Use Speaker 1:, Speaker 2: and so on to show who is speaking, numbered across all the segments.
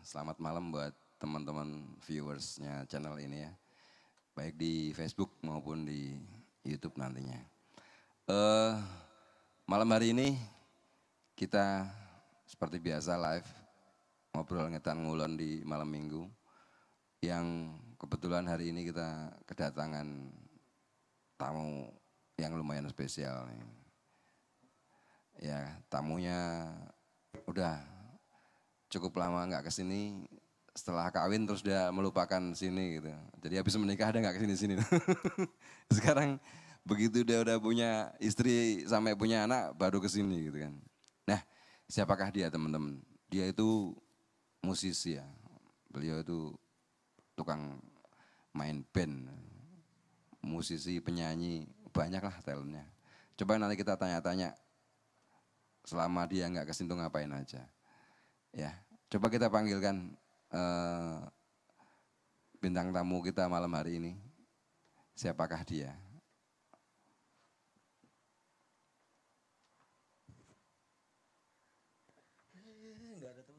Speaker 1: Selamat malam buat teman-teman viewersnya channel ini ya. Baik di Facebook maupun di YouTube nantinya. Malam hari ini kita seperti biasa live ngobrol ngetan ngulon di malam minggu. Yang kebetulan hari ini kita kedatangan tamu yang lumayan spesial nih. Ya, tamunya udah cukup lama nggak kesini, setelah kawin terus dia melupakan sini gitu. Jadi habis menikah dia nggak kesini-sini. Sekarang begitu dia udah punya istri sampai punya anak baru kesini gitu kan. Nah, siapakah dia teman-teman? Dia itu musisi ya. Beliau itu tukang main band, musisi, penyanyi, banyaklah talentnya. Coba nanti kita tanya-tanya selama dia nggak kesini tuh ngapain aja. Ya, coba kita panggilkan bintang tamu kita malam hari ini. Siapakah dia?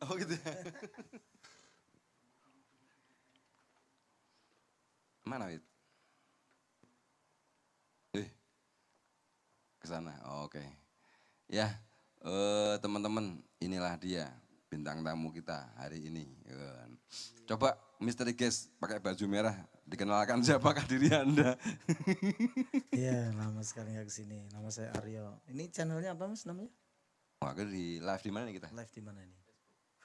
Speaker 1: Oh gitu ya. Mana Wid? Kesana, oh, oke. Ya, teman-teman, inilah dia bintang tamu kita hari ini. Coba Misteri Guest pakai baju merah, dikenalkan siapakah diri Anda?
Speaker 2: Iya, lama sekali nggak kesini. Nama saya Aryo. Ini channelnya apa mas namanya?
Speaker 1: Wah, di live di mana nih kita?
Speaker 2: Live di mana ini?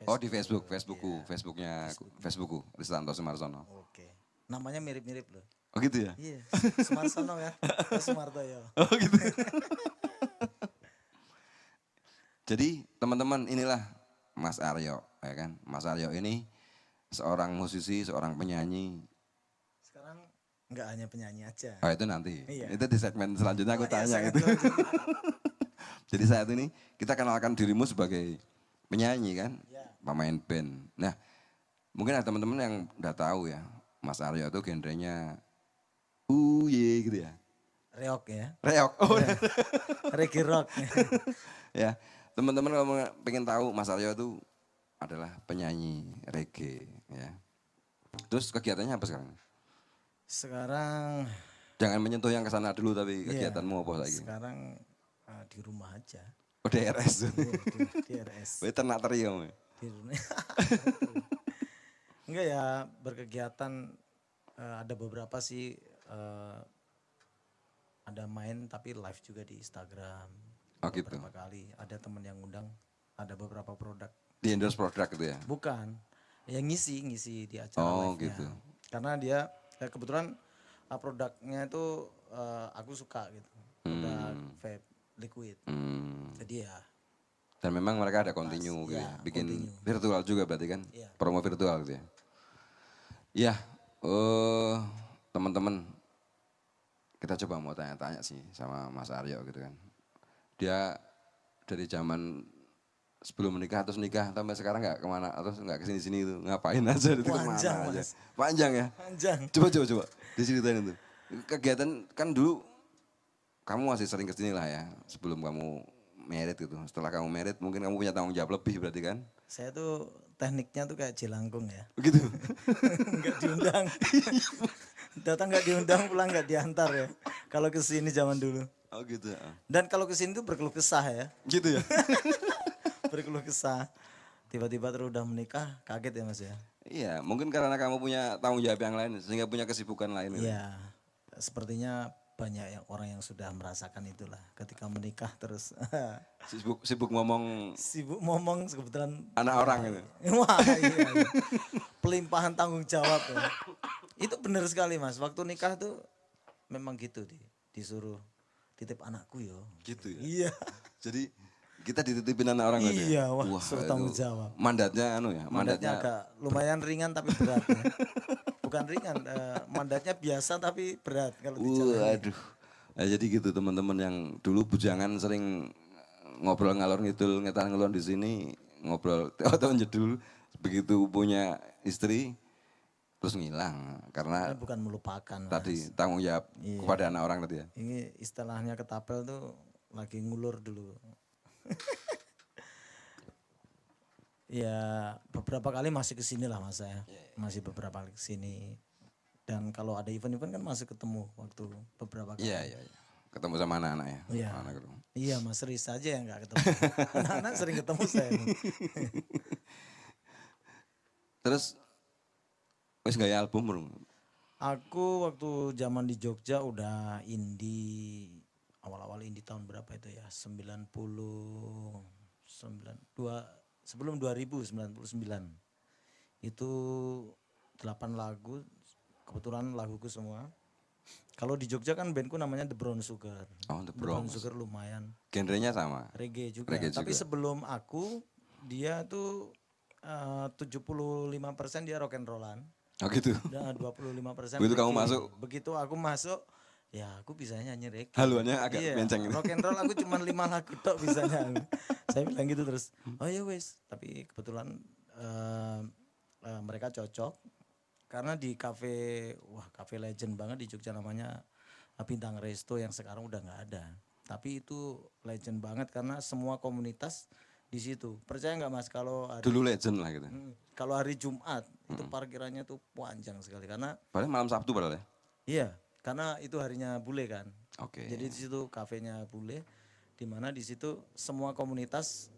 Speaker 1: Oh di Facebook, Facebookku,
Speaker 2: Iya.
Speaker 1: Facebookku, Ristanto Sumarsono.
Speaker 2: Oke. Namanya mirip-mirip loh.
Speaker 1: Oh gitu ya?
Speaker 2: Iya, Sumarsono ya. Sumarto ya.
Speaker 1: Oh gitu. Jadi teman-teman inilah Mas Aryo, ya kan? Mas Aryo ini seorang musisi, seorang penyanyi.
Speaker 2: Sekarang nggak hanya penyanyi aja.
Speaker 1: Oh itu nanti,
Speaker 2: Iya.
Speaker 1: itu di segmen selanjutnya aku tanya
Speaker 2: iya,
Speaker 1: itu. Jadi saat ini kita kenalkan dirimu sebagai penyanyi kan,
Speaker 2: Iya.
Speaker 1: pemain band. Nah mungkin ada teman-teman yang udah tahu ya, Mas Aryo itu genrenya gitu ya.
Speaker 2: Reok ya.
Speaker 1: Reok, oh
Speaker 2: Iya. Reggae rock.
Speaker 1: ya. Teman-teman kalau pengen tahu Mas Aryo itu adalah penyanyi reggae ya. Terus kegiatannya apa sekarang?
Speaker 2: Sekarang
Speaker 1: Jangan menyentuh yang kesana dulu tapi
Speaker 2: iya,
Speaker 1: kegiatanmu apa lagi?
Speaker 2: sekarang di rumah aja.
Speaker 1: Oh DRS.
Speaker 2: Iya, di RS.
Speaker 1: Wih ternak teriak.
Speaker 2: Di rumah. Enggak ya, berkegiatan ada beberapa sih ada main tapi live juga di Instagram.
Speaker 1: Oh gitu.
Speaker 2: Beberapa kali ada teman yang undang, ada beberapa produk.
Speaker 1: Di endorse produk gitu ya?
Speaker 2: Bukan, yang ngisi di acara
Speaker 1: Oh
Speaker 2: live-nya.
Speaker 1: gitu.
Speaker 2: Karena dia kebetulan produknya itu aku suka gitu. Produk vape liquid. Jadi ya.
Speaker 1: Dan memang mereka ada continue gitu ya, bikin
Speaker 2: continue.
Speaker 1: virtual juga berarti kan?
Speaker 2: Iya.
Speaker 1: Promo virtual gitu ya? Iya, teman-teman kita coba mau tanya-tanya sih sama Mas Aryo gitu kan. Dia dari zaman sebelum menikah terus nikah sampai sekarang nggak kemana atau nggak kesini-sini itu ngapain aja itu kemana
Speaker 2: Panjang,
Speaker 1: aja.
Speaker 2: Mas.
Speaker 1: Panjang ya?
Speaker 2: Panjang.
Speaker 1: Coba diceritain itu. Kegiatan kan dulu kamu masih sering kesini lah ya sebelum kamu merit gitu. Setelah kamu merit mungkin kamu punya tanggung jawab lebih berarti kan?
Speaker 2: Saya tuh tekniknya tuh kayak jelangkung ya.
Speaker 1: Begitu.
Speaker 2: Nggak diundang. Datang nggak diundang, pulang nggak diantar ya. Kalau ke sini zaman dulu.
Speaker 1: Oh gitu.
Speaker 2: Dan kalau ke sini tuh berkeluh kesah ya.
Speaker 1: Gitu ya.
Speaker 2: Berkeluh kesah. Tiba-tiba terus udah menikah, kaget ya Mas ya.
Speaker 1: Iya, mungkin karena kamu punya tanggung jawab yang lain sehingga punya kesibukan lain. Gitu.
Speaker 2: Iya. Sepertinya banyak yang orang yang sudah merasakan itulah ketika menikah terus
Speaker 1: Sibuk ngomong
Speaker 2: sibuk ngomong kebetulan
Speaker 1: anak orang gitu.
Speaker 2: Wah, iya. Pelimpahan tanggung jawab ya. Itu benar sekali Mas. Waktu nikah tuh memang gitu disuruh titip anakku yo.
Speaker 1: Gitu ya.
Speaker 2: Iya.
Speaker 1: Jadi kita dititipin anak orang gitu
Speaker 2: Iya,
Speaker 1: ya?
Speaker 2: wah, suruh tanggung
Speaker 1: itu
Speaker 2: jawab.
Speaker 1: Mandatnya
Speaker 2: Mandatnya agak lumayan ringan tapi berat ya. Bukan ringan, mandatnya biasa tapi berat kalau dijalani.
Speaker 1: Waduh. Nah, jadi gitu teman-teman yang dulu bujangan sering ngobrol ngalor ngidul ngetan ngelon di sini ngobrol atau jedul begitu punya istri terus ngilang karena
Speaker 2: Ini bukan melupakan
Speaker 1: tadi
Speaker 2: Mas.
Speaker 1: tanggung jawab
Speaker 2: Iya.
Speaker 1: kepada anak orang tadi ya.
Speaker 2: Ini istilahnya ketapel tuh lagi ngulur dulu. Ya beberapa kali masih kesini lah mas saya, masih beberapa kali kesini. Dan kalau ada event-event kan masih ketemu waktu beberapa kali.
Speaker 1: Iya. Ketemu sama anak-anak ya.
Speaker 2: Iya.
Speaker 1: Anak ketemu.
Speaker 2: Iya mas Riz aja yang nggak ketemu. Anak-anak sering ketemu saya.
Speaker 1: Terus wis gaya album belum?
Speaker 2: Aku waktu zaman di Jogja udah indie, awal-awal indie tahun berapa itu ya? 92 sebelum 2099. Itu 8 lagu, kebetulan laguku semua. Kalau di Jogja kan bandku namanya The Brown Sugar.
Speaker 1: Oh, The
Speaker 2: Brown
Speaker 1: Brown.
Speaker 2: Sugar lumayan.
Speaker 1: Genrenya sama.
Speaker 2: Reggae juga.
Speaker 1: Reggae
Speaker 2: Tapi
Speaker 1: juga.
Speaker 2: sebelum aku, dia tuh 75% dia rock and rollan.
Speaker 1: Oh gitu.
Speaker 2: Dan 25%
Speaker 1: Begitu kamu
Speaker 2: reggae.
Speaker 1: masuk?
Speaker 2: Begitu aku masuk, ya aku bisa nyanyi reggae.
Speaker 1: Haluannya agak
Speaker 2: Iya,
Speaker 1: benceng gitu.
Speaker 2: rock and roll aku cuma 5 lagu tok bisanya. Saya bilang gitu terus, oh ya wes. Tapi kebetulan mereka cocok. Karena di cafe legend banget di Jogja namanya Bintang Resto yang sekarang udah nggak ada. Tapi itu legend banget karena semua komunitas di situ. Percaya nggak mas kalau
Speaker 1: Dulu legend lah gitu.
Speaker 2: kalau hari Jumat itu parkirannya tuh panjang sekali karena
Speaker 1: Padahal malam Sabtu padahal ya.
Speaker 2: iya, karena itu harinya bule kan.
Speaker 1: Oke.
Speaker 2: Jadi di situ kafenya bule, di mana di situ semua komunitas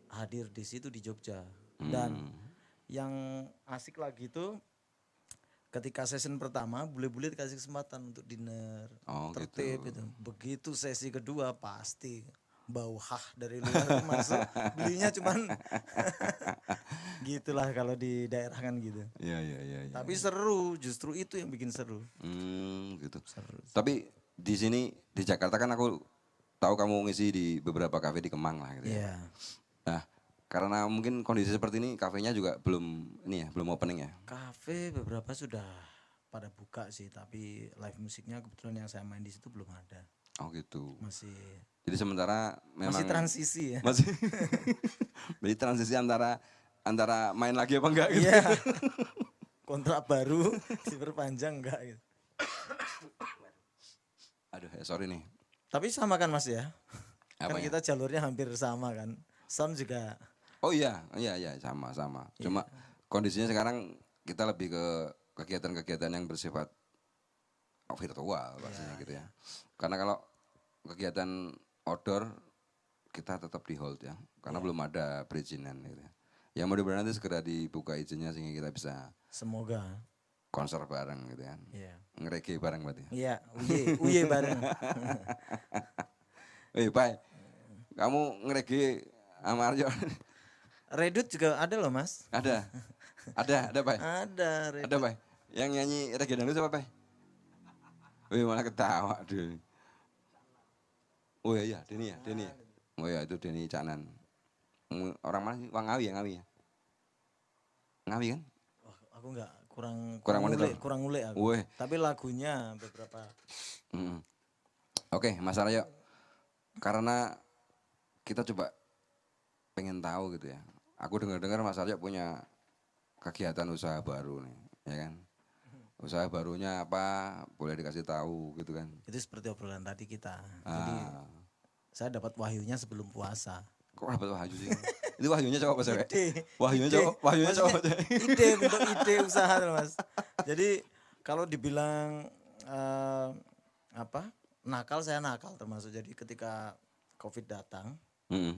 Speaker 2: hadir di situ di Jogja. Dan yang asik lagi itu ketika session pertama bule-bule dikasih kesempatan untuk dinner,
Speaker 1: Oh,
Speaker 2: tertib
Speaker 1: gitu.
Speaker 2: gitu. Begitu sesi kedua pasti bau dari luar tuh masuk, belinya cuman gitulah kalau di daerah kan gitu.
Speaker 1: Iya.
Speaker 2: Tapi seru, justru itu yang bikin seru.
Speaker 1: Gitu.
Speaker 2: Seru.
Speaker 1: Tapi di sini di Jakarta kan aku tahu kamu ngisi di beberapa kafe di Kemang lah gitu ya.
Speaker 2: Iya.
Speaker 1: Nah, karena mungkin kondisi seperti ini kafenya juga belum opening ya.
Speaker 2: Kafe beberapa sudah pada buka sih, tapi live musiknya kebetulan yang saya main di situ belum ada.
Speaker 1: Oh gitu.
Speaker 2: Masih
Speaker 1: Jadi sementara memang
Speaker 2: masih transisi ya.
Speaker 1: masih jadi transisi antara main lagi apa enggak gitu.
Speaker 2: Iya. Kontrak baru diperpanjang enggak gitu.
Speaker 1: Aduh, sorry nih.
Speaker 2: Tapi sama kan Mas ya?
Speaker 1: Apa
Speaker 2: Kan
Speaker 1: ya?
Speaker 2: kita jalurnya hampir sama kan. Sound juga
Speaker 1: Oh iya, sama. Cuma kondisinya sekarang kita lebih ke kegiatan-kegiatan yang bersifat virtual pastinya gitu ya. Karena kalau kegiatan outdoor kita tetap di hold ya, karena belum ada perizinan gitu ya. Yang mudah-mudahan nanti segera dibuka izinnya sehingga kita bisa
Speaker 2: semoga.
Speaker 1: konser bareng gitu kan.
Speaker 2: Iya.
Speaker 1: Ngerege bareng berarti.
Speaker 2: Iya, uye bareng.
Speaker 1: Pai, kamu ngerege sama Aryo?
Speaker 2: Redut juga ada loh Mas.
Speaker 1: Ada, Pai.
Speaker 2: Ada Redut.
Speaker 1: Ada, Pai. Yang nyanyi reggae dangdut siapa, Pai? Wih, malah ketawa, Deni. Oh iya, Deni ya. Oh iya, itu Deni Canan. Orang mana sih? Ngawi ya? Ngawi kan?
Speaker 2: Oh, aku enggak kurang
Speaker 1: monitor.
Speaker 2: kurang ule aku.
Speaker 1: Wih.
Speaker 2: Tapi lagunya beberapa.
Speaker 1: Oke, Mas Aryo. Karena kita coba pengen tahu gitu ya. Aku dengar-dengar Mas Aryo punya kegiatan usaha baru nih, ya kan? Usaha barunya apa? Boleh dikasih tahu gitu kan?
Speaker 2: Itu seperti obrolan tadi kita. Jadi saya dapat wahyunya sebelum puasa.
Speaker 1: Kok dapat wahyu sih? Itu wahyunya cowok apa cewek?
Speaker 2: Ide.
Speaker 1: Wahyunya cowok apa cewek?
Speaker 2: Ide untuk ide usaha Mas. Jadi kalau dibilang nakal, saya nakal termasuk. Jadi ketika COVID datang,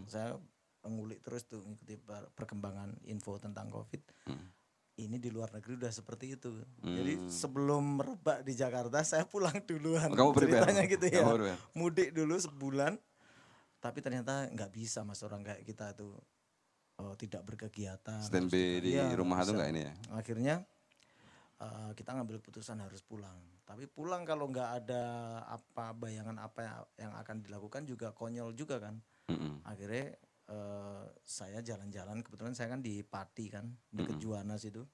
Speaker 2: saya ngulik terus tuh ngikuti perkembangan info tentang COVID. Ini di luar negeri udah seperti itu. Jadi sebelum merebak di Jakarta, saya pulang duluan.
Speaker 1: Kamu
Speaker 2: Ceritanya gitu ya.
Speaker 1: Kamu
Speaker 2: Mudik dulu sebulan. Tapi ternyata nggak bisa Mas, orang kayak kita tuh tidak berkegiatan.
Speaker 1: Standby di rumah itu enggak ini ya?
Speaker 2: Akhirnya kita ngambil keputusan harus pulang. Tapi pulang kalau nggak ada bayangan apa yang akan dilakukan juga konyol juga kan. Akhirnya saya jalan-jalan, kebetulan saya kan di Pati kan, di Kejuana situ.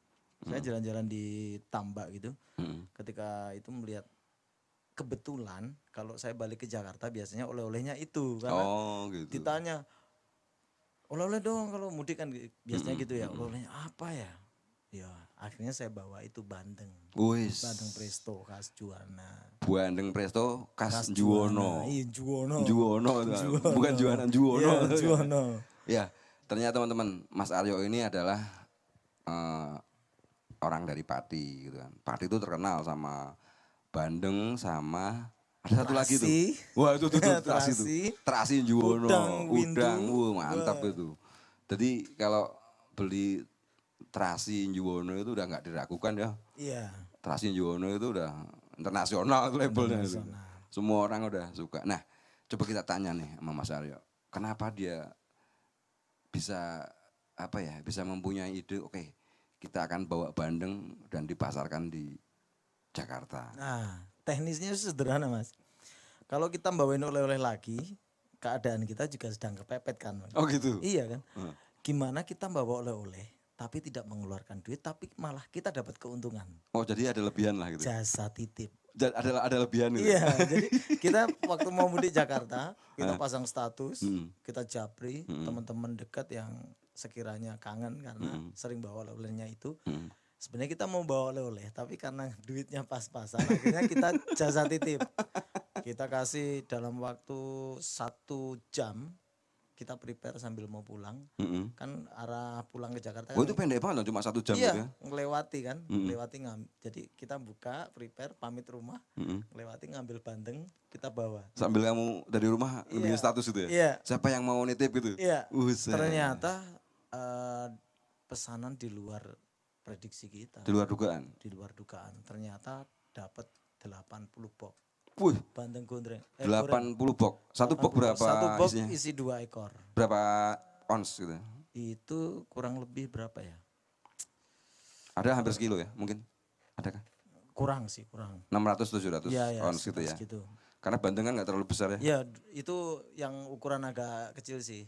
Speaker 2: Saya jalan-jalan di Tambak gitu. Ketika itu melihat kebetulan kalau saya balik ke Jakarta biasanya oleh-olehnya itu karena
Speaker 1: gitu.
Speaker 2: ditanya oleh-oleh dong kalau mudik kan biasanya gitu ya. Oleh-olehnya apa ya? Ya akhirnya saya bawa itu bandeng. Bandeng presto khas Juwana.
Speaker 1: Bandeng presto khas Juwono.
Speaker 2: Iya Juwono.
Speaker 1: Juwono. Bukan Juwana, Juwono.
Speaker 2: Iya, Juwono.
Speaker 1: Ya, ternyata teman-teman, Mas Aryo ini adalah eh, orang dari Pati gitu kan. Pati itu terkenal sama bandeng sama ada satu lagi tuh.
Speaker 2: Terasi.
Speaker 1: Wah itu tuh terasi tuh.
Speaker 2: Terasi.
Speaker 1: Terasi Juwono,
Speaker 2: Udang
Speaker 1: udang,
Speaker 2: windu.
Speaker 1: mantap
Speaker 2: Wah.
Speaker 1: itu. Jadi kalau beli terasi Juwono itu udah nggak diragukan ya.
Speaker 2: Iya.
Speaker 1: Terasi Juwono itu udah internasional labelnya itu.
Speaker 2: Internasional.
Speaker 1: Semua orang udah suka. Nah, coba kita tanya nih sama Mas Aryo. Kenapa dia bisa apa ya, bisa mempunyai ide, oke, kita akan bawa bandeng dan dipasarkan di Jakarta.
Speaker 2: Nah, teknisnya sederhana Mas. Kalau kita bawain oleh-oleh lagi, keadaan kita juga sedang kepepet kan. Mas.
Speaker 1: Oh gitu.
Speaker 2: Iya kan. Gimana kita bawa oleh-oleh, tapi tidak mengeluarkan duit, tapi malah kita dapat keuntungan.
Speaker 1: Oh jadi ada lebihan lah gitu.
Speaker 2: Jasa titip.
Speaker 1: Ada lebihan gitu.
Speaker 2: Iya, jadi kita waktu mau mudik Jakarta, kita pasang status, kita japri teman-teman dekat yang sekiranya kangen karena sering bawa oleh-olehnya itu. Sebenarnya kita mau bawa oleh-oleh, tapi karena duitnya pas-pasan, akhirnya kita jasa titip. Kita kasih dalam waktu 1 jam, kita prepare sambil mau pulang. Kan arah pulang ke Jakarta
Speaker 1: Oh
Speaker 2: kan
Speaker 1: itu pendek banget loh, cuma 1 jam
Speaker 2: iya,
Speaker 1: gitu ya.
Speaker 2: ngelewati kan, ngelewati jadi kita buka, prepare, pamit rumah, ngelewati ngambil bandeng, kita bawa.
Speaker 1: Sambil kamu dari rumah bikin status itu ya.
Speaker 2: Iya.
Speaker 1: Siapa yang mau nitip gitu?
Speaker 2: Iya.
Speaker 1: Buset.
Speaker 2: Ternyata pesanan di luar prediksi kita.
Speaker 1: Di luar dugaan.
Speaker 2: Di luar dugaan. Ternyata dapat 80 box.
Speaker 1: Wih,
Speaker 2: Bandeng gondreng.
Speaker 1: 80 box. Satu box berapa
Speaker 2: Satu box
Speaker 1: isinya?
Speaker 2: isi 2 ekor.
Speaker 1: Berapa ons gitu?
Speaker 2: Itu kurang lebih berapa ya?
Speaker 1: Ada hampir sekilo ya mungkin? Ada kan?
Speaker 2: Kurang sih, kurang.
Speaker 1: 600-700
Speaker 2: Ya,
Speaker 1: ons gitu ya.
Speaker 2: Segitu.
Speaker 1: Karena bandeng kan gak terlalu besar ya.
Speaker 2: Ya, itu yang ukuran agak kecil sih.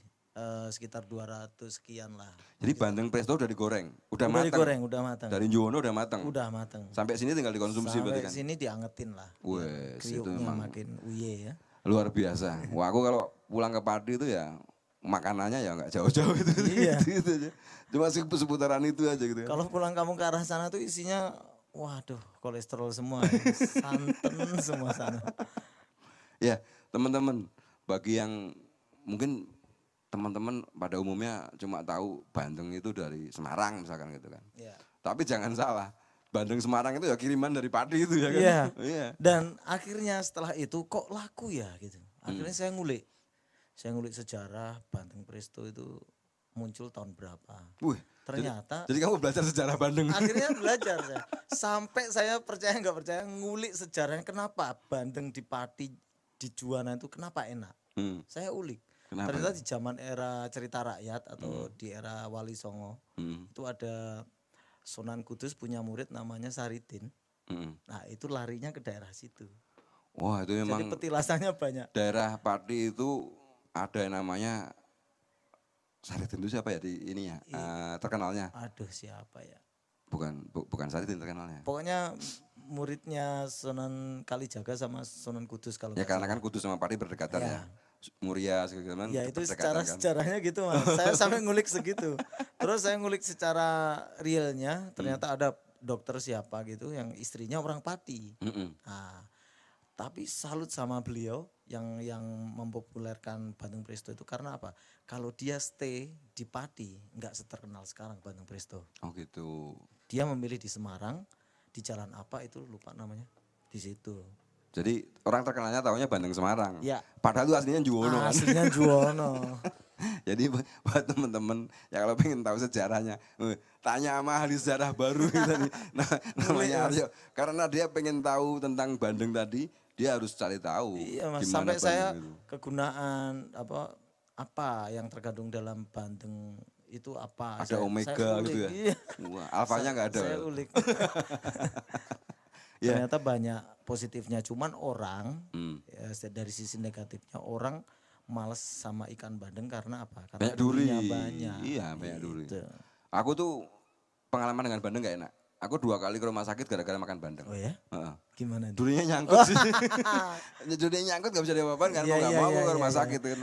Speaker 2: Sekitar 200 sekian lah.
Speaker 1: Jadi bandeng presto udah digoreng, udah
Speaker 2: Udah
Speaker 1: matang.
Speaker 2: digoreng, udah matang.
Speaker 1: Dari Juwono udah matang.
Speaker 2: Udah matang.
Speaker 1: Sampai sini tinggal dikonsumsi berarti kan.
Speaker 2: Sampai sini diangetin lah.
Speaker 1: Wes, itu
Speaker 2: Kriuknya
Speaker 1: memang
Speaker 2: makin uye ya.
Speaker 1: luar biasa. Wah aku kalau pulang ke Padi itu ya makanannya ya nggak jauh-jauh itu.
Speaker 2: Iya.
Speaker 1: Gitu aja. Cuma seputaran itu aja gitu.
Speaker 2: Kalau pulang kamu ke arah sana tuh isinya, waduh, kolesterol semua, ya. Santan semua sana.
Speaker 1: Ya teman-teman, bagi yang mungkin teman-teman pada umumnya cuma tahu bandeng itu dari Semarang misalkan gitu kan.
Speaker 2: Iya.
Speaker 1: Tapi jangan salah, bandeng Semarang itu ya kiriman dari Padi itu ya kan.
Speaker 2: Iya.
Speaker 1: Iya.
Speaker 2: Dan akhirnya setelah itu kok laku ya gitu. Akhirnya saya ngulik. Saya ngulik sejarah bandeng presto itu muncul tahun berapa.
Speaker 1: Wih,
Speaker 2: Ternyata
Speaker 1: jadi kamu belajar sejarah bandeng.
Speaker 2: akhirnya belajar saya. Sampai saya percaya nggak percaya ngulik sejarahnya kenapa bandeng di Pati di Juwana itu kenapa enak. Saya ulik.
Speaker 1: Kenapa?
Speaker 2: Ternyata di zaman era cerita rakyat atau di era Wali Songo itu ada Sunan Kudus punya murid namanya Saridin. Nah itu larinya ke daerah situ.
Speaker 1: Wah itu
Speaker 2: Jadi
Speaker 1: memang
Speaker 2: petilasannya banyak.
Speaker 1: daerah Pati itu ada yang namanya Saridin itu siapa ya di ini ya terkenalnya?
Speaker 2: Aduh siapa ya?
Speaker 1: Bukan Saridin terkenalnya.
Speaker 2: Pokoknya muridnya Sunan Kalijaga sama Sunan Kudus kalau
Speaker 1: Ya
Speaker 2: nggak
Speaker 1: karena
Speaker 2: salah.
Speaker 1: kan Kudus sama Pati berdekatan ya.
Speaker 2: Ya.
Speaker 1: Muria segala macam
Speaker 2: Ya itu
Speaker 1: berdekatan
Speaker 2: secara
Speaker 1: kan.
Speaker 2: sejarahnya gitu mas. Saya sampai ngulik segitu. Terus saya ngulik secara realnya ternyata ada dokter siapa gitu yang istrinya orang Pati. Nah, tapi salut sama beliau yang mempopulerkan bandeng presto itu karena apa? Kalau dia stay di Pati nggak seterkenal sekarang bandeng presto.
Speaker 1: Oh gitu.
Speaker 2: Dia memilih di Semarang, di jalan apa itu lupa namanya, di situ.
Speaker 1: Jadi orang terkenalnya tahunya bandeng Semarang.
Speaker 2: Ya.
Speaker 1: Padahal itu aslinya Juwono kan.
Speaker 2: Aslinya Juwono.
Speaker 1: Jadi buat teman-teman ya kalau pengen tahu sejarahnya, tanya sama ahli sejarah baru tadi, namanya Aryo. Karena dia pengen tahu tentang bandeng tadi, dia harus cari tahu.
Speaker 2: Iya mas,
Speaker 1: gimana
Speaker 2: sampai saya
Speaker 1: bandeng itu.
Speaker 2: kegunaan apa yang terkandung dalam bandeng itu apa.
Speaker 1: Ada omega
Speaker 2: saya
Speaker 1: gitu
Speaker 2: ulik.
Speaker 1: ya.
Speaker 2: Iya.
Speaker 1: Wah, alfanya nggak ada.
Speaker 2: Saya ulik.
Speaker 1: Ya.
Speaker 2: Ternyata banyak positifnya, cuman orang ya, dari sisi negatifnya orang males sama ikan bandeng karena apa? Karena
Speaker 1: Banyak duri.
Speaker 2: durinya banyak.
Speaker 1: Iya banyak duri.
Speaker 2: Gitu.
Speaker 1: Aku tuh pengalaman dengan bandeng gak enak. Aku 2 kali ke rumah sakit gara-gara makan bandeng.
Speaker 2: Oh ya? Gimana?
Speaker 1: Durinya nyangkut sih. Durinya nyangkut gak bisa diapa-apain kan. Mau gak mau aku ke rumah sakit kan.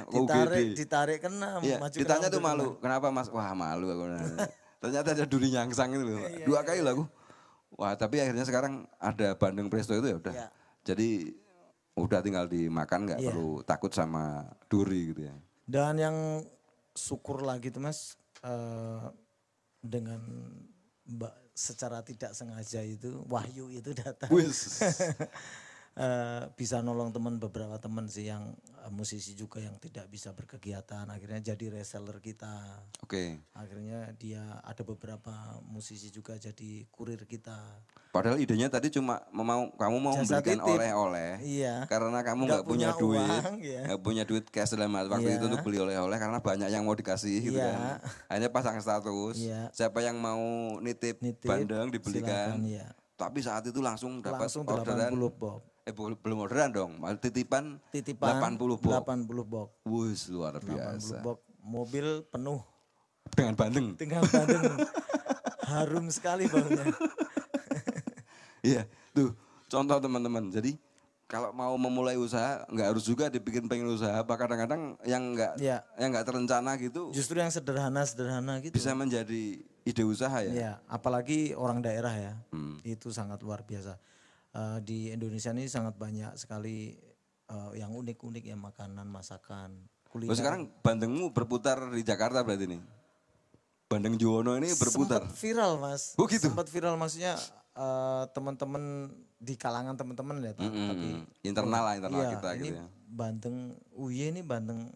Speaker 2: Ditarik kena.
Speaker 1: Iya,
Speaker 2: maju
Speaker 1: ditanya
Speaker 2: kena
Speaker 1: tuh
Speaker 2: mobil
Speaker 1: malu. Kenapa mas? Wah malu aku. Ternyata ada duri nyangsang itu loh. 2 kali lah aku. Wah tapi akhirnya sekarang ada bandeng presto itu ya udah.
Speaker 2: Iya.
Speaker 1: Jadi udah tinggal dimakan nggak perlu takut sama duri gitu ya.
Speaker 2: Dan yang syukur lagi tuh Mas, dengan secara tidak sengaja itu wahyu itu datang.
Speaker 1: Wis.
Speaker 2: Bisa nolong beberapa teman sih yang musisi juga yang tidak bisa berkegiatan, akhirnya jadi reseller kita.
Speaker 1: Oke.
Speaker 2: Akhirnya dia ada beberapa musisi juga jadi kurir kita.
Speaker 1: Padahal idenya tadi cuma kamu mau
Speaker 2: Jasa
Speaker 1: memberikan
Speaker 2: titip.
Speaker 1: oleh-oleh.
Speaker 2: Iya.
Speaker 1: Karena kamu
Speaker 2: Nggak
Speaker 1: nggak punya
Speaker 2: punya
Speaker 1: duit,
Speaker 2: uang, ya.
Speaker 1: nggak punya duit cash dalam waktu
Speaker 2: Iya.
Speaker 1: itu untuk beli oleh-oleh karena banyak yang mau dikasih gitu
Speaker 2: Iya.
Speaker 1: kan. Akhirnya pasang status.
Speaker 2: Iya.
Speaker 1: Siapa yang mau nitip bandeng dibelikan.
Speaker 2: Silakan, iya.
Speaker 1: Tapi saat itu langsung dapat
Speaker 2: Langsung
Speaker 1: orderan.
Speaker 2: 80 box.
Speaker 1: Belum orderan dong, malah titipan 80 box.
Speaker 2: 80 box.
Speaker 1: Wus, luar biasa.
Speaker 2: 80 box. Mobil penuh
Speaker 1: Dengan bandeng.
Speaker 2: dengan bandeng. Harum sekali baunya.
Speaker 1: Iya, tuh contoh teman-teman. Jadi kalau mau memulai usaha nggak harus juga dibikin pengen usaha. Apa kadang-kadang yang nggak terencana gitu.
Speaker 2: Justru yang sederhana gitu.
Speaker 1: Bisa menjadi ide usaha ya.
Speaker 2: Iya, apalagi orang daerah ya. Itu sangat luar biasa. Di Indonesia ini sangat banyak sekali yang unik-unik ya, makanan, masakan, kuliner.
Speaker 1: Sekarang bandengmu berputar di Jakarta berarti nih. Bandeng Juwono ini berputar.
Speaker 2: Sempat viral Mas.
Speaker 1: Oh gitu?
Speaker 2: Sempat viral maksudnya teman-teman di kalangan teman-teman ya. Tapi
Speaker 1: internal lah, internal
Speaker 2: iya,
Speaker 1: kita
Speaker 2: ini
Speaker 1: gitu ya.
Speaker 2: Bandeng Uye ini bandeng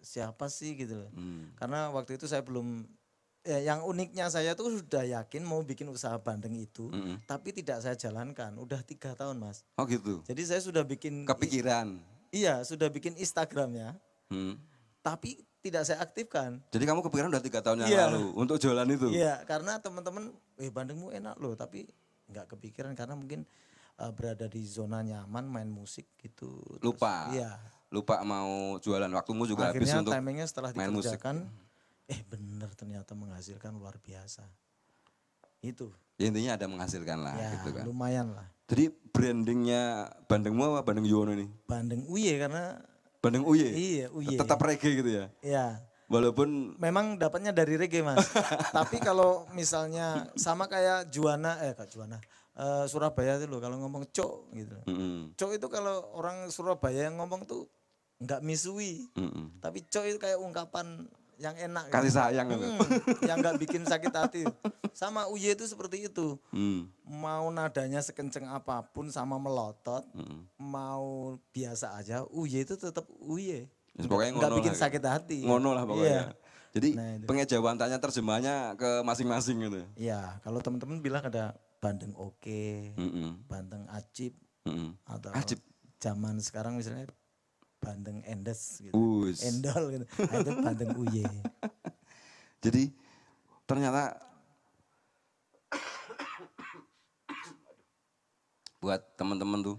Speaker 2: siapa sih gitu loh. Karena waktu itu saya belum, ya yang uniknya saya tuh sudah yakin mau bikin usaha bandeng itu, tapi tidak saya jalankan. Udah 3 tahun Mas.
Speaker 1: Oh gitu.
Speaker 2: Jadi saya sudah bikin
Speaker 1: Kepikiran.
Speaker 2: Iya, sudah bikin Instagramnya, tapi tidak saya aktifkan.
Speaker 1: Jadi kamu kepikiran udah 3 tahun yang lalu untuk jualan itu?
Speaker 2: Iya, karena teman-teman, bandengmu enak loh, tapi nggak kepikiran karena mungkin berada di zona nyaman main musik gitu.
Speaker 1: Lupa.
Speaker 2: Iya.
Speaker 1: Lupa mau jualan, waktumu juga habis
Speaker 2: Akhirnya
Speaker 1: untuk
Speaker 2: timingnya setelah
Speaker 1: main musik.
Speaker 2: dikerjakan, bener ternyata menghasilkan luar biasa. Itu.
Speaker 1: Ya intinya ada menghasilkan lah
Speaker 2: Ya
Speaker 1: gitu kan.
Speaker 2: lumayan lah.
Speaker 1: Jadi brandingnya bandengmu apa bandeng Juwono nih?
Speaker 2: Bandeng Uye karena.
Speaker 1: Bandeng Uye?
Speaker 2: Iya Uye.
Speaker 1: Tetap reggae gitu ya?
Speaker 2: Iya.
Speaker 1: Walaupun
Speaker 2: memang dapatnya dari reggae Mas. Tapi kalau misalnya sama kayak Surabaya itu loh kalau ngomong cok gitu. Cok itu kalau orang Surabaya yang ngomong tuh nggak misui. Tapi cok itu kayak ungkapan yang enak.
Speaker 1: Kasih
Speaker 2: gitu.
Speaker 1: sayang gitu.
Speaker 2: Yang nggak bikin sakit hati. Sama Uye itu seperti itu. Mau nadanya sekenceng apapun sama melotot, mau biasa aja, Uye itu tetap Uye.
Speaker 1: Ya, pokoknya
Speaker 2: nggak
Speaker 1: ngono
Speaker 2: bikin
Speaker 1: lah,
Speaker 2: sakit hati.
Speaker 1: Ngono lah pokoknya.
Speaker 2: Iya.
Speaker 1: Jadi
Speaker 2: Nah,
Speaker 1: pengejauhan tanya terjemahnya ke masing-masing gitu.
Speaker 2: Iya, kalau teman-teman bilang ada bandeng oke, bandeng acip, atau
Speaker 1: Acip.
Speaker 2: zaman sekarang misalnya bandeng endes gitu.
Speaker 1: Us.
Speaker 2: Endol gitu. Nah, itu bandeng Uye.
Speaker 1: Jadi ternyata buat teman-teman tuh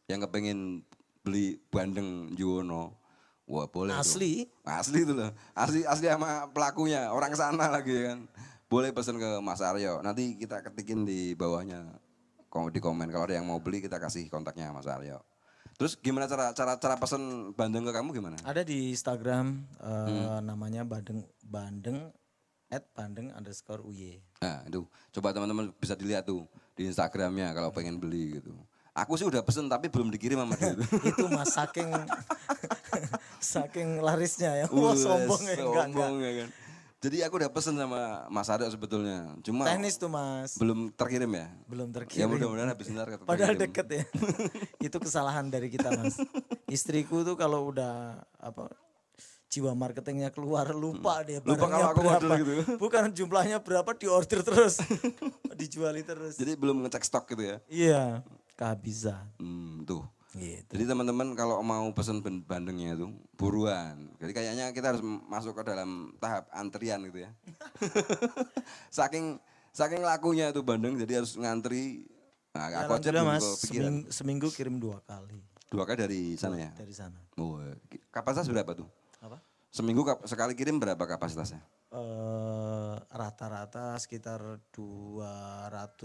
Speaker 1: yang kepengen beli bandeng Juwono, wah boleh
Speaker 2: Asli.
Speaker 1: tuh. Asli itu loh. Asli sama pelakunya, orang sana lagi kan. Boleh pesen ke Mas Aryo. Nanti kita ketikin di bawahnya di komen. Kalau ada yang mau beli kita kasih kontaknya Mas Aryo. Terus gimana cara pesen bandeng ke kamu gimana?
Speaker 2: Ada di Instagram namanya bandeng @bandeng_uye.
Speaker 1: Nah itu coba teman-teman bisa dilihat tuh di Instagramnya kalau pengen beli gitu. Aku sih udah pesen tapi belum dikirim sama dia.
Speaker 2: Itu Mas saking larisnya ya. Wah sombong ya.
Speaker 1: Sombong ya kan. Jadi aku udah pesen sama Mas Aryo sebetulnya. Cuma
Speaker 2: teknis tuh Mas.
Speaker 1: belum terkirim ya.
Speaker 2: Belum
Speaker 1: Ya
Speaker 2: terkirim.
Speaker 1: mudah-mudahan habis ntar terkirim.
Speaker 2: Padahal deket ya. Itu kesalahan dari kita Mas. Istriku tuh kalau udah jiwa marketingnya keluar lupa dia
Speaker 1: Lupa
Speaker 2: barangnya
Speaker 1: kalau aku
Speaker 2: berapa.
Speaker 1: order gitu.
Speaker 2: Bukan jumlahnya berapa diorder terus. Dijuali terus.
Speaker 1: Jadi belum ngecek stok gitu ya.
Speaker 2: Iya, kehabisan.
Speaker 1: Tuh.
Speaker 2: Gitu.
Speaker 1: Jadi teman-teman kalau mau pesen bandengnya itu buruan. Jadi kayaknya kita harus masuk ke dalam tahap antrian gitu ya. saking lakunya tuh bandeng jadi harus ngantri. Nah, aku aja belum
Speaker 2: Mas,
Speaker 1: kepikiran.
Speaker 2: seminggu kirim 2 kali.
Speaker 1: 2 kali dari sana ya?
Speaker 2: Dari sana.
Speaker 1: Oh, kapasitas berapa tuh?
Speaker 2: Apa?
Speaker 1: Seminggu sekali kirim berapa kapasitasnya?
Speaker 2: Rata-rata sekitar 250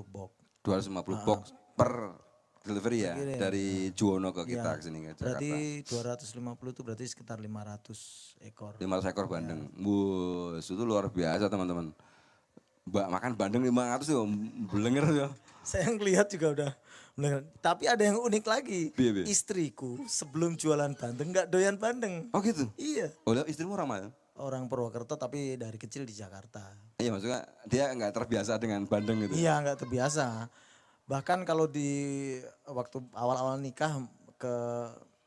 Speaker 2: box.
Speaker 1: 250 box per delivery ya?
Speaker 2: Kirim,
Speaker 1: dari Juwono ke kita ke sini ke Jakarta.
Speaker 2: Berarti 250 itu berarti sekitar 500 ekor.
Speaker 1: 500 ekor bandeng. Bus, itu luar biasa teman-teman. Makan bandeng 500 tuh, belenger tuh.
Speaker 2: Saya ngelihat juga udah bener. Tapi ada yang unik lagi.
Speaker 1: Biar.
Speaker 2: Istriku sebelum jualan bandeng nggak doyan bandeng.
Speaker 1: Oh gitu?
Speaker 2: Iya.
Speaker 1: Oh istrimu orang mana?
Speaker 2: orang Purwokerto tapi dari kecil di Jakarta.
Speaker 1: Iya maksudnya dia nggak terbiasa dengan Bandeng gitu.
Speaker 2: Iya nggak terbiasa. Bahkan kalau di waktu awal-awal nikah ke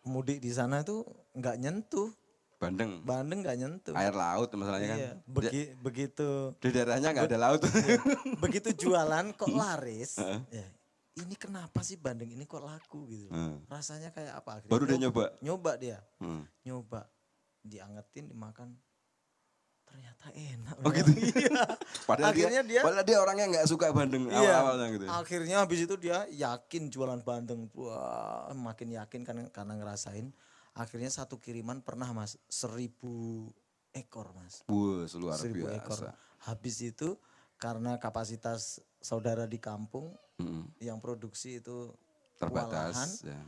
Speaker 2: mudik di sana itu nggak nyentuh.
Speaker 1: Bandeng,
Speaker 2: Bandeng nggak nyentuh.
Speaker 1: air laut masalahnya kan.
Speaker 2: Iya, begitu.
Speaker 1: Di daerahnya nggak ada laut.
Speaker 2: Iya, begitu jualan kok laris. Ya, ini kenapa sih bandeng ini kok laku gitu. Rasanya kayak apa? Akhirnya
Speaker 1: Baru dia nyoba.
Speaker 2: Nyoba dia. Nyoba. Diangetin, dimakan. Ternyata enak.
Speaker 1: Oh gitu.
Speaker 2: Iya.
Speaker 1: Padahal padahal dia orangnya nggak suka bandeng awal-awalnya gitu.
Speaker 2: Akhirnya habis itu dia yakin jualan bandeng. Wah, makin yakin kan karena ngerasain. Akhirnya satu kiriman pernah Mas 1.000 ekor Mas.
Speaker 1: Wah, luar
Speaker 2: 1.000 ekor.
Speaker 1: biasa.
Speaker 2: Habis itu karena kapasitas saudara di kampung yang produksi itu kewalahan,
Speaker 1: Terbatas. Ya.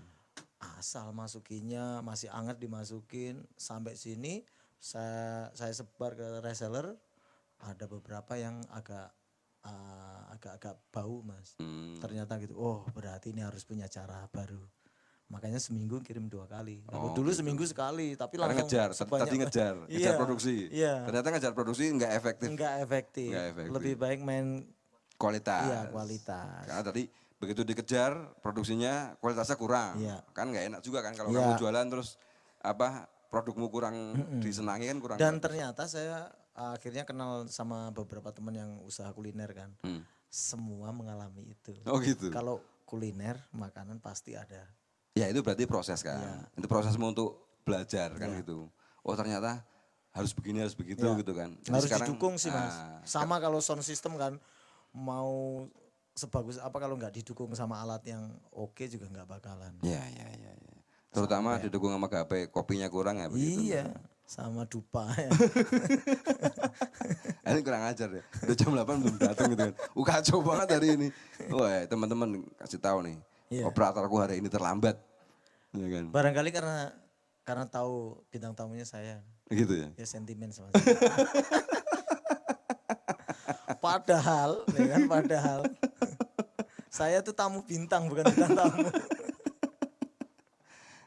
Speaker 2: asal masukinya masih anget dimasukin sampai sini saya sebar ke reseller, ada beberapa yang agak bau Mas. Ternyata gitu. Oh berarti ini harus punya cara baru. Makanya seminggu kirim 2 kali. Kalau dulu
Speaker 1: gitu.
Speaker 2: seminggu sekali, tapi
Speaker 1: Karena
Speaker 2: langsung
Speaker 1: tadi ngejar produksi.
Speaker 2: Iya.
Speaker 1: Ternyata ngejar produksi nggak efektif.
Speaker 2: Enggak efektif. Lebih baik main
Speaker 1: Kualitas.
Speaker 2: Iya, kualitas.
Speaker 1: Karena tadi begitu dikejar produksinya kualitasnya kurang.
Speaker 2: Iya.
Speaker 1: Kan nggak enak juga kan kalau kamu jualan terus produkmu kurang disenangi kan kurang.
Speaker 2: Dan ternyata saya akhirnya kenal sama beberapa teman yang usaha kuliner kan. Semua mengalami itu.
Speaker 1: Oh gitu.
Speaker 2: Kalau kuliner makanan pasti ada.
Speaker 1: Ya itu berarti proses kan. Itu prosesmu untuk belajar kan gitu. Oh ternyata harus begini harus begitu gitu kan.
Speaker 2: Jadi harus sekarang, didukung sih Mas. Sama kalau sound system kan mau sebagus apa kalau nggak didukung sama alat yang oke juga nggak bakalan.
Speaker 1: Iya. Terutama didukung sama HP, kopinya kurang ya begitu.
Speaker 2: Iya, sama dupa ya.
Speaker 1: Ini kurang ajar ya. Udah jam 8 belum datang gitu kan. Kacau banget hari ini. Wah, teman-teman kasih tahu nih. Operatorku hari ini terlambat. Ya kan?
Speaker 2: Barangkali karena tahu bintang tamunya saya.
Speaker 1: Gitu ya.
Speaker 2: Ya sentimen sama saya. Padahal saya tuh tamu bintang bukan bintang tamu.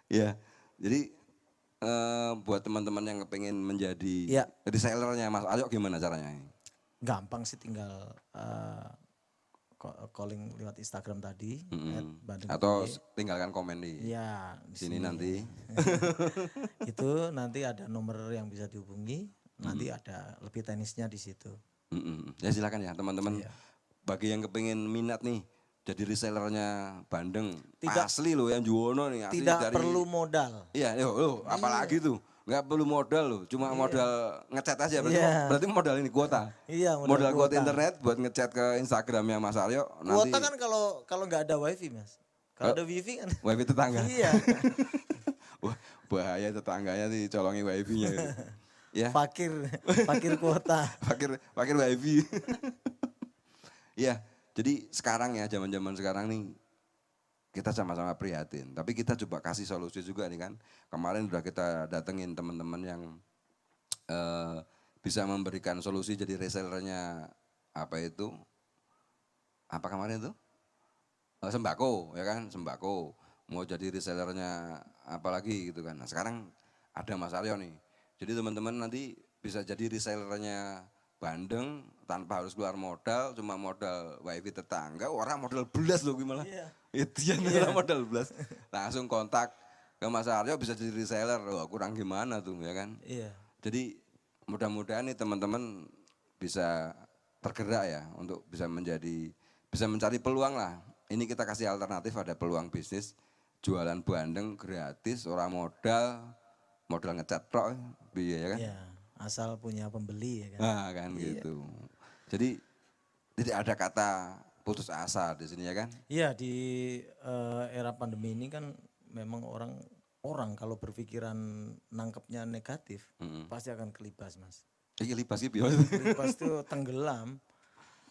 Speaker 1: Ya, jadi buat teman-teman yang kepengen menjadi resellernya Mas Aryo gimana caranya?
Speaker 2: Gampang sih, tinggal calling lewat Instagram tadi.
Speaker 1: Atau tinggalkan komen di sini nanti.
Speaker 2: Itu nanti ada nomor yang bisa dihubungi. Nanti ada lebih teknisnya di situ.
Speaker 1: Ya silakan ya teman-teman. Bagi yang kepengen minat nih. Jadi resellernya Bandeng, asli loh yang Juwono nih. Asli
Speaker 2: tidak perlu modal.
Speaker 1: Iya, apalagi tuh. Nggak perlu modal loh, cuma modal ngechat aja. Berarti modal ini kuota.
Speaker 2: Iya,
Speaker 1: modal kuota internet buat ngechat ke Instagramnya Mas Aryo.
Speaker 2: Kuota kan kalau nggak ada wifi Mas. Kalau ada wifi kan.
Speaker 1: Wifi tetangga.
Speaker 2: Iya.
Speaker 1: Wah bahaya tetangganya nih colongi wifi-nya. Gitu. Ya.
Speaker 2: Fakir kuota.
Speaker 1: fakir wifi. Iya. Jadi sekarang ya zaman-zaman sekarang nih kita sama-sama prihatin. Tapi kita coba kasih solusi juga nih kan. Kemarin udah kita datengin teman-teman yang bisa memberikan solusi jadi resellernya apa kemarin itu? Sembako ya kan, sembako. Mau jadi resellernya apa lagi gitu kan. Nah sekarang ada Mas Aryo nih. Jadi teman-teman nanti bisa jadi resellernya Bandeng tanpa harus keluar modal, cuma modal wifi tetangga, orang modal belas loh gimana? Itu modal belas. Langsung kontak ke Mas Aryo bisa jadi reseller, wah kurang gimana tuh ya kan?
Speaker 2: Iya.
Speaker 1: Jadi mudah-mudahan nih teman-teman bisa tergerak ya untuk bisa mencari peluang lah. Ini kita kasih alternatif, ada peluang bisnis, jualan bandeng gratis, orang modal ngecat pro, biaya kan?
Speaker 2: Iya. Asal punya pembeli ya kan.
Speaker 1: Nah kan gitu. Jadi tidak ada kata putus asa di sini ya kan?
Speaker 2: Iya di era pandemi ini kan memang orang kalau berpikiran nangkepnya negatif pasti akan kelibas Mas.
Speaker 1: Iya kelibas gitu.
Speaker 2: Kelibas itu tenggelam.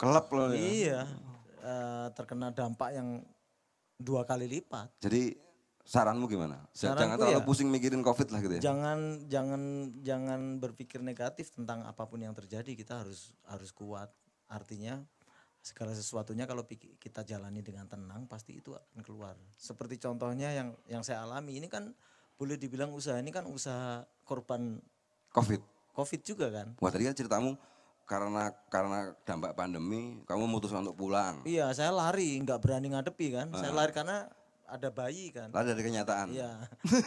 Speaker 1: Kelap loh ya.
Speaker 2: Iya terkena dampak yang 2 kali lipat.
Speaker 1: Jadi saranmu gimana? Jangan terlalu pusing mikirin COVID lah gitu ya.
Speaker 2: Jangan berpikir negatif tentang apapun yang terjadi. Kita harus kuat. Artinya segala sesuatunya kalau kita jalani dengan tenang pasti itu akan keluar. Seperti contohnya yang saya alami ini kan boleh dibilang usaha ini kan usaha korban
Speaker 1: COVID.
Speaker 2: COVID juga kan.
Speaker 1: Wah tadi kan ceritamu karena dampak pandemi kamu memutuskan untuk pulang.
Speaker 2: Iya, saya lari, nggak berani ngadepi kan. Saya lari karena ada bayi kan.
Speaker 1: Lari dari kenyataan.
Speaker 2: Iya,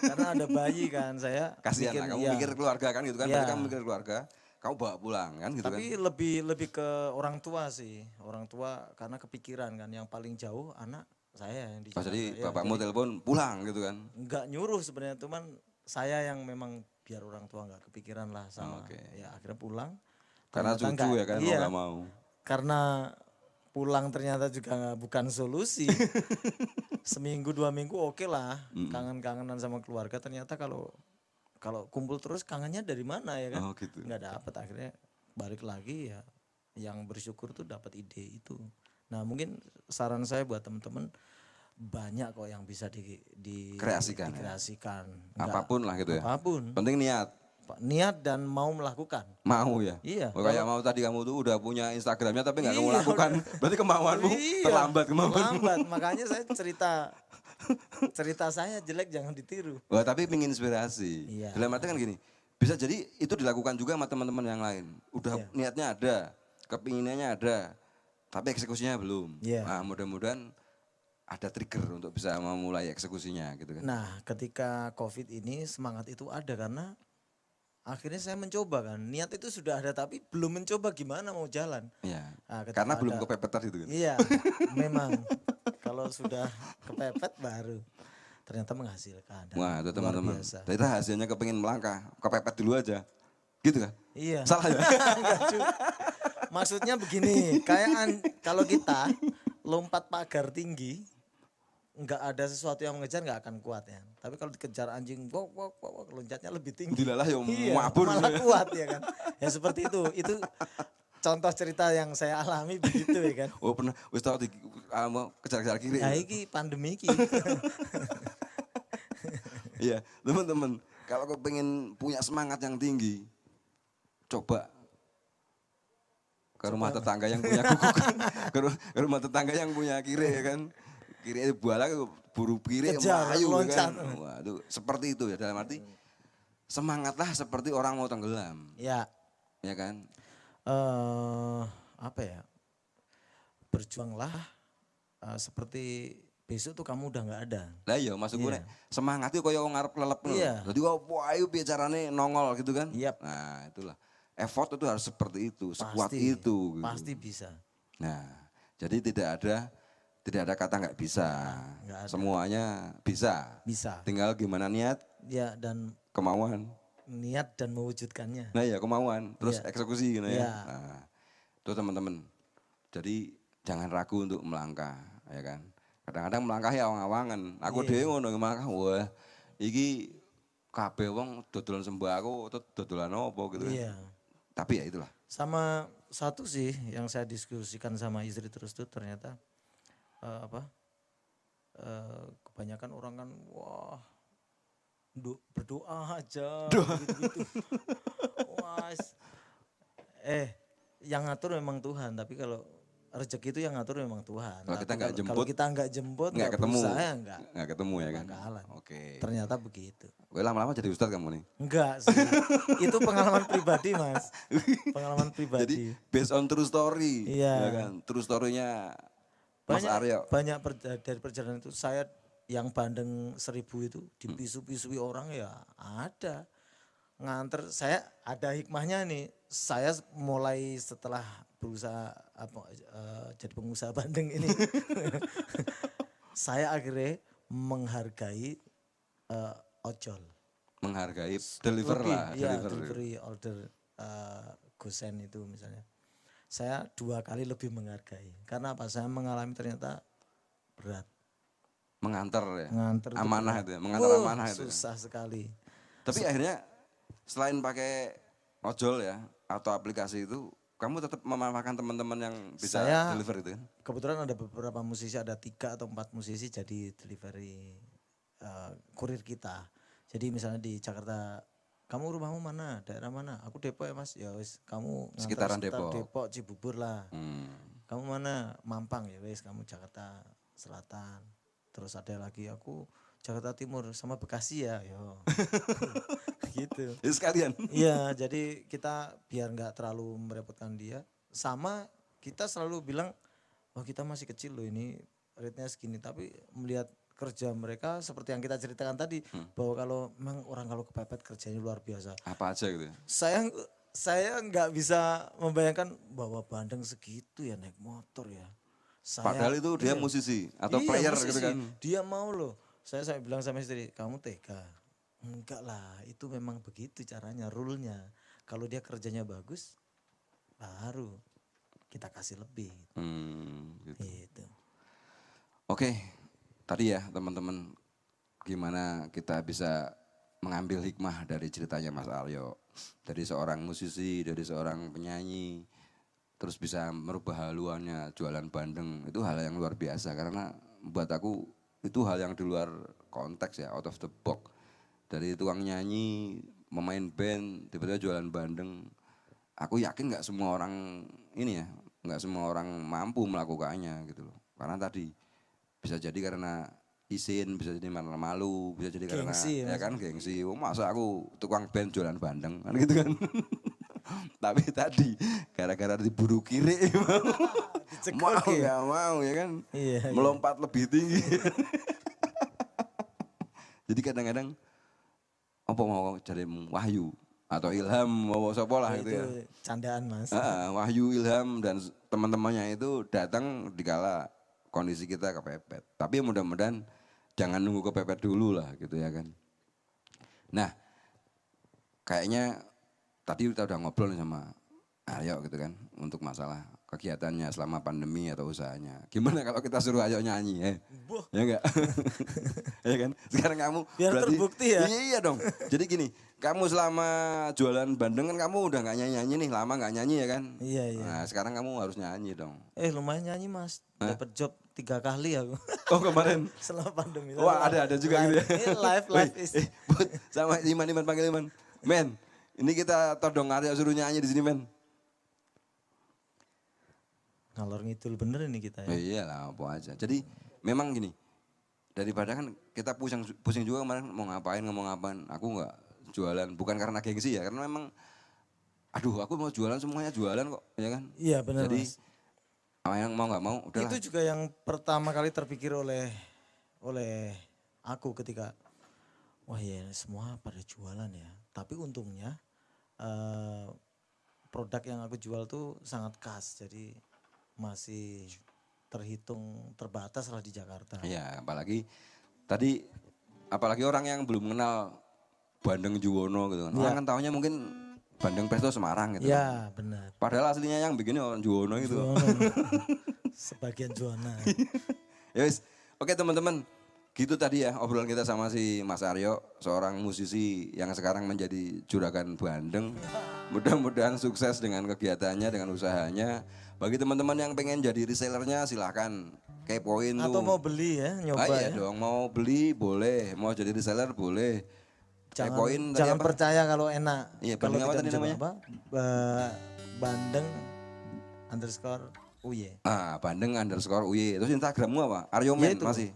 Speaker 2: karena ada bayi kan. Saya
Speaker 1: Kasihan lah, kamu
Speaker 2: iya.
Speaker 1: mikir keluarga kan gitu kan.
Speaker 2: Iya.
Speaker 1: Berarti kamu mikir keluarga, kamu bawa pulang kan gitu
Speaker 2: Tapi
Speaker 1: kan.
Speaker 2: lebih ke orang tua sih. Orang tua karena kepikiran kan. Yang paling jauh anak saya yang di
Speaker 1: Pas
Speaker 2: Jakarta.
Speaker 1: jadi
Speaker 2: Ya,
Speaker 1: bapakmu telepon pulang gitu kan.
Speaker 2: nggak nyuruh sebenarnya, cuman saya yang memang biar orang tua nggak kepikiran lah sama.
Speaker 1: Oke.
Speaker 2: Ya akhirnya pulang.
Speaker 1: Karena
Speaker 2: Ternyata
Speaker 1: cucu ya kan mau
Speaker 2: iya,
Speaker 1: gak mau.
Speaker 2: karena pulang ternyata juga bukan solusi. Seminggu 2 minggu oke lah, kangen-kangenan sama keluarga. Ternyata kalau kumpul terus kangennya dari mana ya kan?
Speaker 1: Oh gitu.
Speaker 2: Nggak dapet, akhirnya balik lagi ya. Yang bersyukur tuh dapat ide itu. Nah mungkin saran saya buat teman-teman, banyak kok yang bisa
Speaker 1: Kreasikan ya?
Speaker 2: dikreasikan.
Speaker 1: Apapun lah gitu ya.
Speaker 2: Apapun.
Speaker 1: Penting niat.
Speaker 2: Niat dan mau melakukan.
Speaker 1: Mau ya.
Speaker 2: Iya.
Speaker 1: Oh, kayak mau tadi kamu tuh udah punya Instagramnya tapi nggak kamu
Speaker 2: Iya,
Speaker 1: lakukan. Berarti kemauanmu terlambat kemauanmu.
Speaker 2: Terlambat, makanya saya cerita saya jelek jangan ditiru.
Speaker 1: Wah tapi menginspirasi.
Speaker 2: Iya.
Speaker 1: Dalam arti kan gini, bisa jadi itu dilakukan juga sama teman-teman yang lain. Udah niatnya ada, kepinginannya ada, tapi eksekusinya belum.
Speaker 2: Iya.
Speaker 1: Nah mudah-mudahan ada trigger untuk bisa memulai eksekusinya gitu kan.
Speaker 2: Nah ketika COVID ini semangat itu ada karena akhirnya saya mencoba kan. Niat itu sudah ada tapi belum mencoba gimana mau jalan.
Speaker 1: Iya.
Speaker 2: Nah,
Speaker 1: Karena belum kepepet tadi itu kan.
Speaker 2: Iya, memang kalau sudah kepepet baru ternyata menghasilkan. Dan
Speaker 1: Wah itu
Speaker 2: luar
Speaker 1: teman-teman.
Speaker 2: biasa.
Speaker 1: Ternyata hasilnya kepingin melangkah, kepepet dulu aja. Gitu kan?
Speaker 2: Iya.
Speaker 1: Salah ya?
Speaker 2: Enggak juga. Maksudnya begini, kayak kalau kita lompat pagar tinggi, nggak ada sesuatu yang mengejar nggak akan kuat ya. Tapi kalau dikejar anjing, wok, loncatnya lebih tinggi.
Speaker 1: Dilalah yang
Speaker 2: Iya,
Speaker 1: mabur.
Speaker 2: malah kuat ya kan. Ya seperti itu. Itu contoh cerita yang saya alami begitu ya kan.
Speaker 1: Oh pernah, wis tau mau kejar-kejar kiri.
Speaker 2: Nah ini pandemi ini.
Speaker 1: Iya teman-teman, kalau kau pengen punya semangat yang tinggi, coba ke rumah tetangga yang punya guguk, ke rumah tetangga yang punya kiri ya kan. Kiri buala buru kiri
Speaker 2: Kejar,
Speaker 1: melayu ya
Speaker 2: loncat.
Speaker 1: kan. Waduh, seperti itu ya dalam arti semangatlah seperti orang mau tenggelam.
Speaker 2: Ya.
Speaker 1: Ya kan?
Speaker 2: Apa ya? Berjuanglah seperti besok tuh kamu udah nggak ada.
Speaker 1: Lah iya maksud gue semangat itu kayak ngarep lelep.
Speaker 2: Iya.
Speaker 1: Jadi wah ayo bicarane nongol gitu kan.
Speaker 2: Yap.
Speaker 1: Nah itulah. Effort itu harus seperti itu, sekuat
Speaker 2: Pasti,
Speaker 1: itu. Gitu.
Speaker 2: Pasti bisa.
Speaker 1: Nah jadi tidak ada kata nggak bisa.
Speaker 2: Nggak ada.
Speaker 1: Semuanya bisa.
Speaker 2: Bisa.
Speaker 1: Tinggal gimana niat,
Speaker 2: Ya dan
Speaker 1: kemauan.
Speaker 2: niat dan mewujudkannya.
Speaker 1: Nah ya kemauan, terus
Speaker 2: Iya.
Speaker 1: eksekusi gitu ya.
Speaker 2: Iya.
Speaker 1: Nah, itu teman-teman. Jadi jangan ragu untuk melangkah, ya kan. Kadang-kadang melangkah ya awang-awangan. Aku dhewe ngono melangkah, wah iki kabeh wong dodolan sembako atau dodolan apa gitu kan.
Speaker 2: Iya.
Speaker 1: Tapi ya itulah.
Speaker 2: Sama satu sih yang saya diskusikan sama istri terus tuh ternyata kebanyakan orang kan wah berdoa aja gitu-gitu. Wah, yang ngatur memang Tuhan, tapi kalau rezeki itu yang ngatur memang Tuhan.
Speaker 1: Kalau kita nggak
Speaker 2: Kalau
Speaker 1: jemput,
Speaker 2: kita nggak jemput,
Speaker 1: nggak ketemu,
Speaker 2: berusaha,
Speaker 1: nggak ketemu ya kan.
Speaker 2: bakalan.
Speaker 1: Oke.
Speaker 2: Ternyata begitu.
Speaker 1: Gue lama-lama jadi ustadz kamu nih.
Speaker 2: Enggak sih. Itu pengalaman pribadi Mas. Pengalaman
Speaker 1: Jadi
Speaker 2: pribadi.
Speaker 1: based on true story,
Speaker 2: Iya.
Speaker 1: ya kan. True story-nya Mas Aryo.
Speaker 2: Banyak dari perjalanan itu saya yang Bandeng 1000 itu dipisu-pisui orang ya ada. Nganter saya ada hikmahnya nih. Saya mulai setelah berusaha jadi pengusaha bandeng ini. Saya akhirnya menghargai ojol.
Speaker 1: Menghargai deliver
Speaker 2: Lebih,
Speaker 1: lah,
Speaker 2: ya,
Speaker 1: deliver.
Speaker 2: delivery order gosen itu misalnya. Saya 2 kali lebih menghargai. Karena apa? Saya mengalami ternyata berat.
Speaker 1: Mengantar ya.
Speaker 2: Mengantar itu
Speaker 1: Amanah
Speaker 2: berat.
Speaker 1: itu ya, mengantar amanah itu. Ya.
Speaker 2: Susah sekali.
Speaker 1: Tapi akhirnya selain pakai ojol ya atau aplikasi itu, kamu tetap memanfaatkan teman-teman yang bisa deliver itu kan?
Speaker 2: Kebetulan ada beberapa musisi, ada 3 atau 4 musisi jadi delivery kurir kita. Jadi misalnya di Jakarta, kamu rumahmu mana, daerah mana? Aku Depok ya Mas, ya wis kamu
Speaker 1: Sekitaran
Speaker 2: sekitar
Speaker 1: Depok.
Speaker 2: Depok, Cibubur lah. Kamu mana? Mampang ya wis kamu Jakarta Selatan. Terus ada lagi aku Jakarta Timur sama Bekasi ya, yo. Gitu.
Speaker 1: Ya sekalian.
Speaker 2: Iya, jadi kita biar nggak terlalu merepotkan dia. Sama kita selalu bilang, oh kita masih kecil loh ini rate-nya segini. Tapi melihat kerja mereka seperti yang kita ceritakan tadi, bahwa kalau memang orang kalau kepepet kerjanya luar biasa.
Speaker 1: Apa aja gitu ya.
Speaker 2: Saya nggak bisa membayangkan bahwa Bandeng segitu ya naik motor ya.
Speaker 1: Padahal itu dia musisi atau player
Speaker 2: musisi.
Speaker 1: gitu kan.
Speaker 2: Dia mau loh. Saya bilang sama istri, kamu tega. Enggak lah, itu memang begitu caranya, rule-nya. Kalau dia kerjanya bagus, baru kita kasih lebih. Gitu.
Speaker 1: Oke, tadi ya teman-teman, gimana kita bisa mengambil hikmah dari ceritanya Mas Aryo. Dari seorang musisi, dari seorang penyanyi, terus bisa merubah haluannya jualan bandeng. Itu hal yang luar biasa karena buat aku itu hal yang di luar konteks ya, out of the box. Dari tukang nyanyi, memain band, tiba-tiba jualan bandeng. Aku yakin nggak semua orang ini ya, nggak semua orang mampu melakukannya gitu loh. Karena tadi bisa jadi karena izin, bisa jadi karena malu, bisa jadi
Speaker 2: Gengsi,
Speaker 1: karena ya kan gengsi. Oh, masa aku tukang band jualan bandeng kan gitu kan. Tapi tadi gara-gara diburu kiri mau nggak mau ya kan, melompat lebih tinggi. Jadi kadang-kadang apa mau cari wahyu atau ilham mau sopo lah gitu ya.
Speaker 2: Candaan Mas.
Speaker 1: Wahyu, ilham dan teman-temannya itu datang dikala kondisi kita kepepet. Tapi mudah-mudahan jangan nunggu kepepet dulu lah gitu ya kan. Nah kayaknya tadi kita udah ngobrol nih sama Aryo gitu kan untuk masalah kegiatannya selama pandemi atau usahanya. Gimana kalau kita suruh Aryo nyanyi ya enggak? Ya kan? Sekarang kamu
Speaker 2: biar berarti, terbukti ya.
Speaker 1: Iya dong. Jadi gini, kamu selama jualan bandeng kan kamu udah nggak nyanyi nih, lama nggak nyanyi ya kan?
Speaker 2: Iya.
Speaker 1: Nah sekarang kamu harus nyanyi dong.
Speaker 2: Lumayan nyanyi Mas, dapat job 3 kali aku.
Speaker 1: Oh kemarin?
Speaker 2: Selama pandemi.
Speaker 1: Wah ada juga gitu ya.
Speaker 2: Live is.
Speaker 1: Sama Iman panggil Iman. Men, ini kita todong Aryo suruh nyanyi di sini men.
Speaker 2: Ngalor ngidul bener ini kita ya.
Speaker 1: Iyalah apa aja. Jadi memang gini, daripada kan kita pusing juga kemarin mau ngapain, ngomong apaan. Aku nggak jualan, bukan karena gengsi ya, karena memang aduh aku mau jualan semuanya jualan kok, ya kan?
Speaker 2: Iya benar.
Speaker 1: Jadi
Speaker 2: Mas.
Speaker 1: yang mau nggak mau udahlah.
Speaker 2: Itu juga yang pertama kali terpikir oleh aku ketika wah ya semua pada jualan ya. Tapi untungnya produk yang aku jual tuh sangat khas, jadi masih terhitung terbatas lah di Jakarta.
Speaker 1: Iya, apalagi orang yang belum kenal Bandeng Juwono gitu kan. Orang kan tahunya mungkin Bandeng Presto Semarang gitu.
Speaker 2: Iya, benar.
Speaker 1: Padahal aslinya yang bikinnya orang Juwono gitu.
Speaker 2: Sebagian Juwana.
Speaker 1: Ya wis. Oke teman-teman, gitu tadi ya obrolan kita sama si Mas Aryo, seorang musisi yang sekarang menjadi juragan bandeng. Mudah-mudahan sukses dengan kegiatannya, dengan usahanya. Bagi teman-teman yang pengen jadi resellernya silahkan kepoin tuh.
Speaker 2: Atau mau beli ya, nyoba
Speaker 1: iya dong, mau beli boleh, mau jadi reseller boleh.
Speaker 2: Jangan percaya kalau enak.
Speaker 1: Iya,
Speaker 2: kalau
Speaker 1: apa tadi namanya?
Speaker 2: Bandeng_UY.
Speaker 1: Bandeng_UY. Terus Instagrammu apa? Aryomen masih?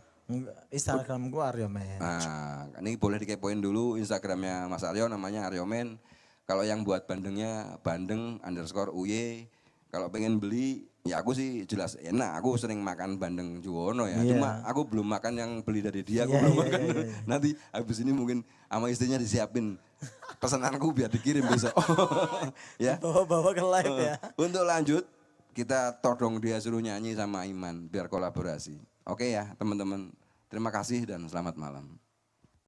Speaker 2: Instagramku Aryomen.
Speaker 1: Nah, ini boleh dikepoin dulu Instagramnya Mas Aryo, namanya Aryomen. Kalau yang buat bandengnya Bandeng_UY. Kalau pengen beli, ya aku sih jelas enak. Aku sering makan Bandeng Juwono ya. Cuma aku belum makan yang beli dari dia. Aku belum makan. Nanti habis ini mungkin sama istrinya disiapin pesananku biar dikirim besok. Ya.
Speaker 2: Bawa ke live ya.
Speaker 1: Untuk lanjut, kita todong dia suruh nyanyi sama Iman biar kolaborasi. Oke ya teman-teman. Terima kasih dan selamat malam.